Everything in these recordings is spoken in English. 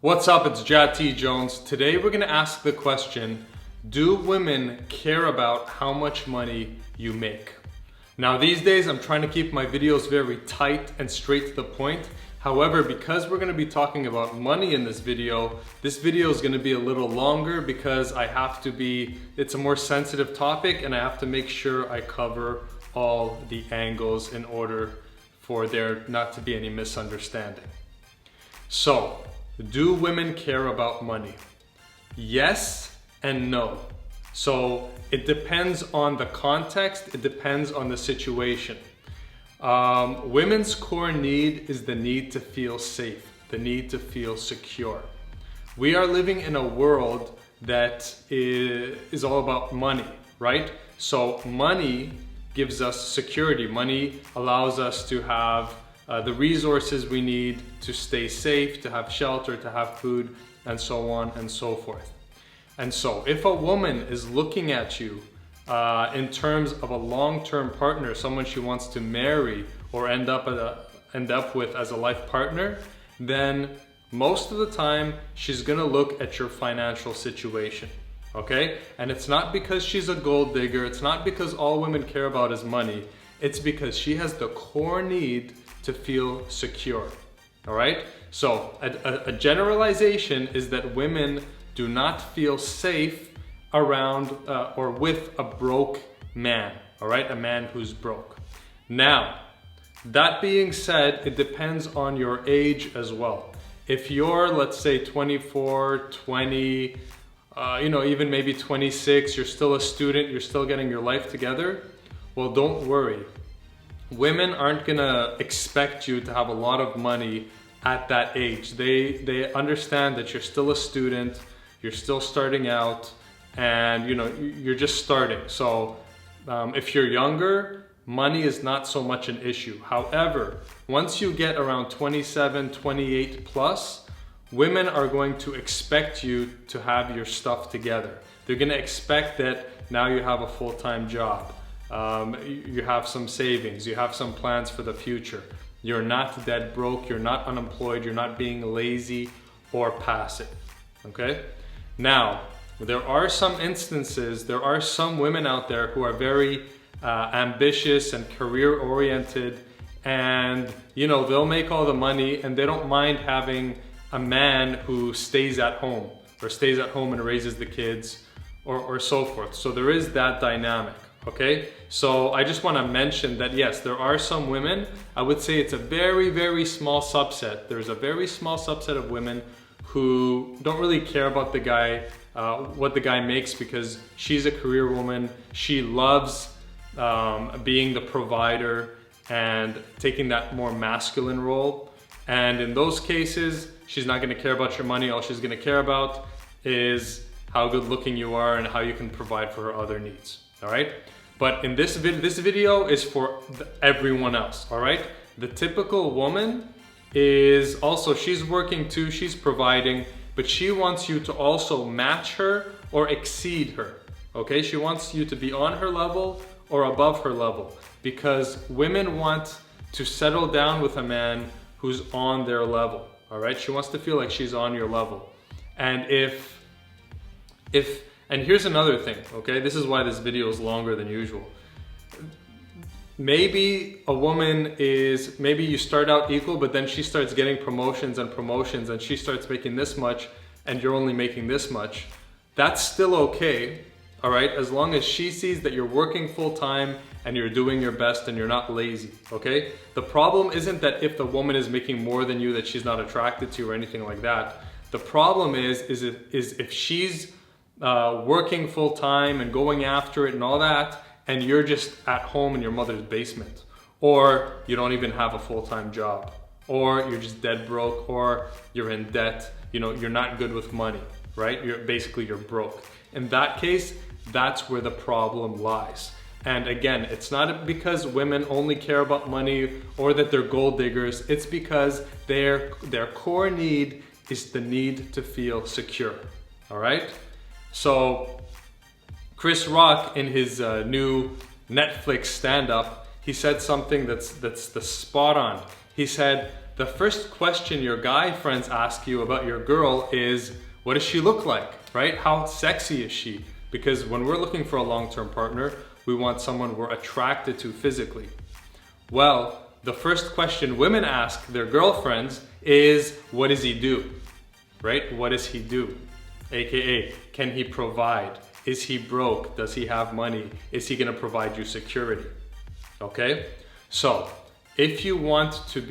What's up, it's J.T. Jones. Today we're going to ask the question, do women care about how much money you make? Now these days I'm trying to keep my videos very tight and straight to the point. However, because we're going to be talking about money in this video is going to be a little longer because it's a more sensitive topic and I have to make sure I cover all the angles in order for there not to be any misunderstanding. So, do women care about money? Yes and no. So it depends on the context, it depends on the situation. Women's core need is the need to feel safe, the need to feel secure. We are living in a world that is all about money, right? So money gives us security. Money allows us to have the resources we need to stay safe, to have shelter, to have food, and so on and so forth. And so if a woman is looking at you in terms of a long-term partner, someone she wants to marry or end up with as a life partner, then most of the time she's gonna look at your financial situation, okay? And it's not because she's a gold digger, it's not because all women care about is money, it's because she has the core need to feel secure, all right? So a generalization is that women do not feel safe around or with a broke man, all right? A man who's broke. Now, that being said, it depends on your age as well. If you're, let's say 24, 20, even maybe 26, you're still a student, you're still getting your life together, well, don't worry. Women aren't gonna expect you to have a lot of money at that age. They understand that you're still a student, you're still starting out, and you're just starting. So if you're younger, money is not so much an issue. However, once you get around 27, 28 plus, women are going to expect you to have your stuff together. They're gonna expect that now you have a full-time job. You have some savings, you have some plans for the future. You're not dead broke, you're not unemployed, you're not being lazy or passive, okay? Now, there are some instances, there are some women out there who are very ambitious and career oriented, and they'll make all the money and they don't mind having a man who stays at home and raises the kids or so forth. So there is that dynamic. Okay, so I just want to mention that yes, there are some women, I would say it's a very, very small subset. There's a very small subset of women who don't really care about the guy, what the guy makes, because she's a career woman. She loves being the provider and taking that more masculine role. And in those cases, she's not going to care about your money. All she's going to care about is how good looking you are and how you can provide for her other needs. All right, but in this video is for everyone else. All right, the typical woman is also, she's working too, she's providing, but she wants you to also match her or exceed her. Okay, she wants you to be on her level or above her level, because women want to settle down with a man who's on their level. All right, she wants to feel like she's on your level. And and here's another thing, okay? This is why this video is longer than usual. Maybe a woman maybe you start out equal, but then she starts getting promotions and she starts making this much and you're only making this much. That's still okay, all right? As long as she sees that you're working full time and you're doing your best and you're not lazy, okay? The problem isn't that if the woman is making more than you that she's not attracted to or anything like that. The problem is if she's working full time and going after it and all that, and you're just at home in your mother's basement, or you don't even have a full-time job, or you're just dead broke, or you're in debt, you're not good with money, right? You're broke. In that case, that's where the problem lies. And again, it's not because women only care about money or that they're gold diggers, it's because their core need is the need to feel secure, all right? So Chris Rock, in his new Netflix stand-up, he said something that's the spot on. He said, the first question your guy friends ask you about your girl is, what does she look like, right? How sexy is she? Because when we're looking for a long-term partner, we want someone we're attracted to physically. Well, the first question women ask their girlfriends is, what does he do? Right? What does he do? AKA, can he provide? Is he broke? Does he have money? Is he gonna provide you security? Okay? So, if you want to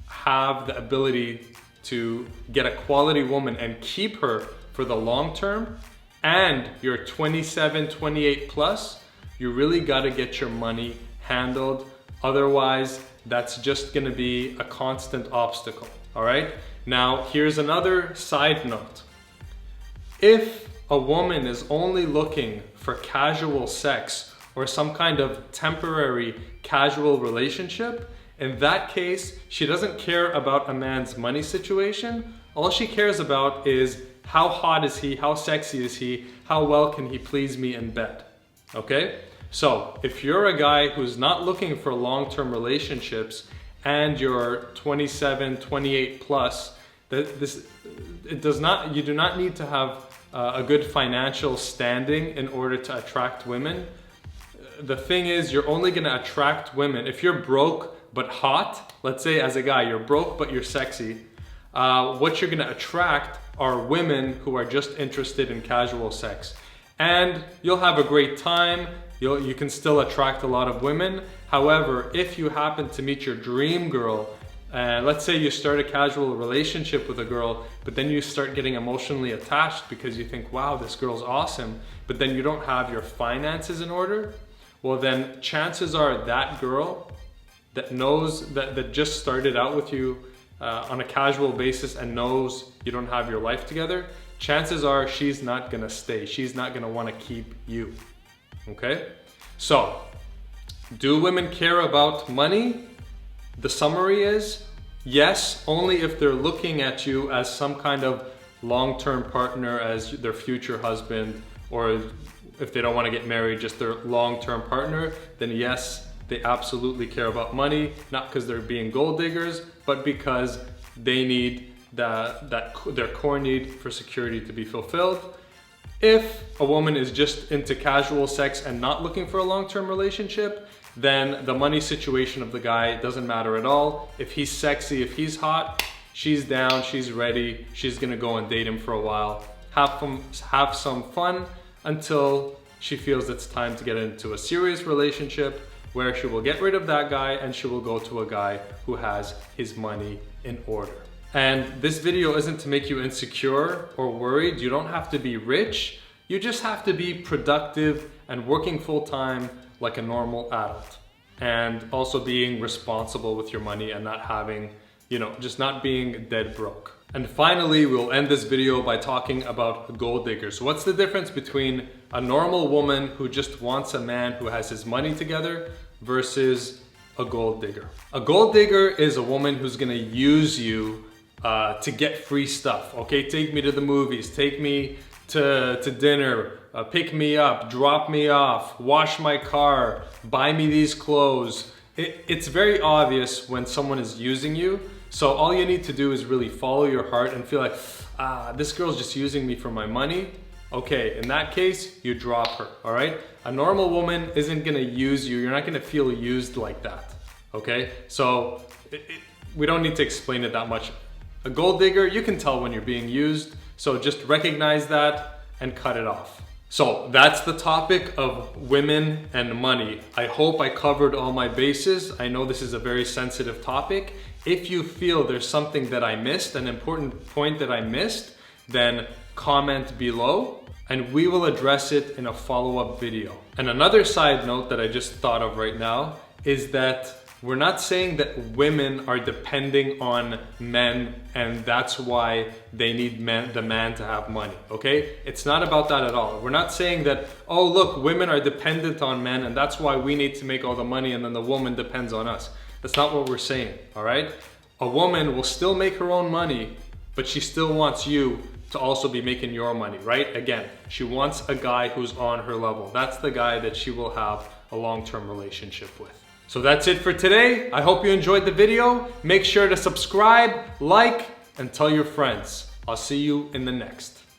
have the ability to get a quality woman and keep her for the long term, and you're 27, 28 plus, you really gotta get your money handled. Otherwise, that's just gonna be a constant obstacle, all right? Now, here's another side note. If a woman is only looking for casual sex or some kind of temporary casual relationship, in that case, she doesn't care about a man's money situation. All she cares about is how hot is he, how sexy is he, how well can he please me in bed, okay? So if you're a guy who's not looking for long-term relationships and you're 27, 28 plus, you do not need to have a good financial standing in order to attract women. The thing is, you're only gonna attract women if you're broke but hot. Let's say as a guy, you're broke but you're sexy. What you're gonna attract are women who are just interested in casual sex. And you'll have a great time. You can still attract a lot of women. However, if you happen to meet your dream girl, let's say you start a casual relationship with a girl, but then you start getting emotionally attached because you think, wow, this girl's awesome, but then you don't have your finances in order, well then chances are that girl that knows that just started out with you on a casual basis and knows you don't have your life together, chances are she's not gonna stay. She's not gonna wanna keep you, okay? So, do women care about money? The summary is, yes, only if they're looking at you as some kind of long-term partner, as their future husband, or if they don't want to get married, just their long-term partner, then yes, they absolutely care about money, not because they're being gold diggers, but because they need their core need for security to be fulfilled. If a woman is just into casual sex and not looking for a long-term relationship, then the money situation of the guy doesn't matter at all. If he's sexy, if he's hot, she's down, she's ready, she's gonna go and date him for a while, have some fun until she feels it's time to get into a serious relationship where she will get rid of that guy and she will go to a guy who has his money in order. And this video isn't to make you insecure or worried. You don't have to be rich. You just have to be productive and working full-time like a normal adult. And also being responsible with your money and not having, just not being dead broke. And finally, we'll end this video by talking about gold diggers. What's the difference between a normal woman who just wants a man who has his money together versus a gold digger? A gold digger is a woman who's gonna use you to get free stuff, okay? Take me to the movies, take me to dinner, pick me up, drop me off, wash my car, buy me these clothes. It's very obvious when someone is using you. So all you need to do is really follow your heart and feel like, this girl's just using me for my money. Okay, in that case, you drop her, all right? A normal woman isn't gonna use you. You're not gonna feel used like that, okay? So we don't need to explain it that much. A gold digger, you can tell when you're being used, so just recognize that and cut it off. So that's the topic of women and money. I hope I covered all my bases. I know this is a very sensitive topic. If you feel there's something that I missed, an important point that I missed, then comment below and we will address it in a follow-up video. And another side note that I just thought of right now is that we're not saying that women are depending on men and that's why they need the man to have money, okay? It's not about that at all. We're not saying that, oh look, women are dependent on men and that's why we need to make all the money and then the woman depends on us. That's not what we're saying, all right? A woman will still make her own money, but she still wants you to also be making your money, right? Again, she wants a guy who's on her level. That's the guy that she will have a long-term relationship with. So that's it for today. I hope you enjoyed the video. Make sure to subscribe, like, and tell your friends. I'll see you in the next.